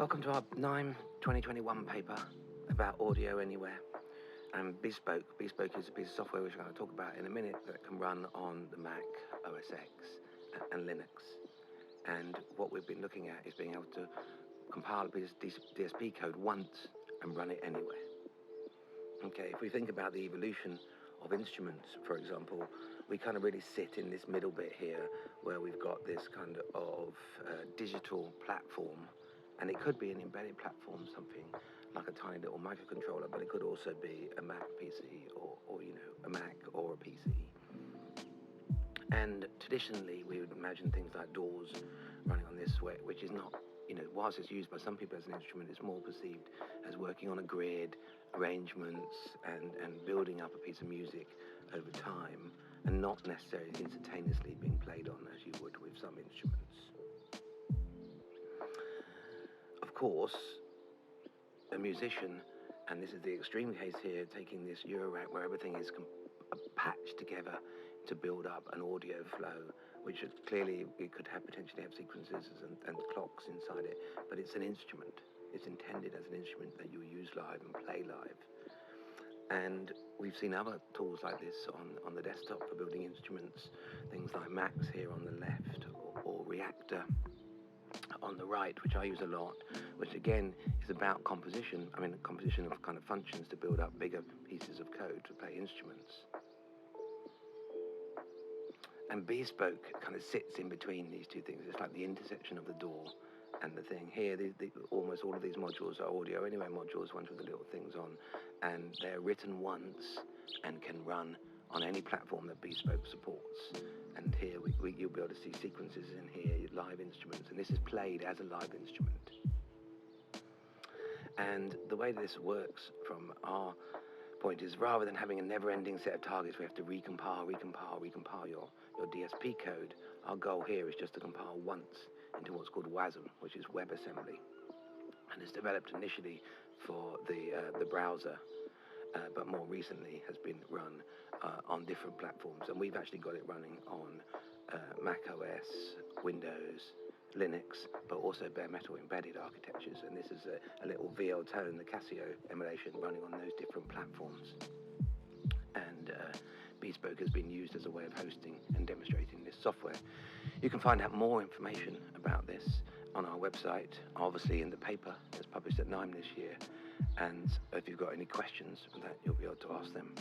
Welcome to our NIME 2021 paper about Audio Anywhere and Bespoke. Bespoke is a piece of software which I'm going to talk about in a minute that can run on the Mac OS X and Linux. And what we've been looking at is being able to compile a piece of DSP code once and run it anywhere. Okay, if we think about the evolution of instruments, for example, we kind of really sit in this middle bit here where we've got this kind of digital platform. And it could be an embedded platform, something like a tiny little microcontroller, but it could also be a Mac PC or a Mac or a PC. And traditionally, we would imagine things like DAWs running on this, which is not, whilst it's used by some people as an instrument, it's more perceived as working on a grid, arrangements, and building up a piece of music over time, and not necessarily instantaneously being played on as you would with some instruments. Of course, a musician, and this is the extreme case here, taking this Eurorack where everything is patched together to build up an audio flow, which clearly it could potentially have sequencers and clocks inside it, but it's an instrument. It's intended as an instrument that you use live and play live. And we've seen other tools like this on the desktop for building instruments, things like Max here on the left, or Reactor on the right, which I use a lot, which again is about composition. I mean, composition of kind of functions to build up bigger pieces of code to play instruments. And Bespoke kind of sits in between these two things. It's like the intersection of the DAW and the thing. Here, almost all of these modules are Audio Anywhere modules, ones with the little things on, and they're written once and can run on any platform that Bespoke supports. And here you'll be able to see sequences in here, live instruments, and this is played as a live instrument. And the way this works from our point is, rather than having a never-ending set of targets, we have to recompile your DSP code. Our goal here is just to compile once into what's called WASM, which is WebAssembly, and it's developed initially for the browser, but more recently has been run on different platforms, and we've actually got it running on Mac OS, Windows, Linux, but also bare metal embedded architectures. And this is a little VL Tone, the Casio emulation, running on those different platforms. And Bespoke has been used as a way of hosting and demonstrating this software. You can find out more information about this on our website, obviously in the paper that's published at NIME this year. And if you've got any questions, you'll be able to ask them.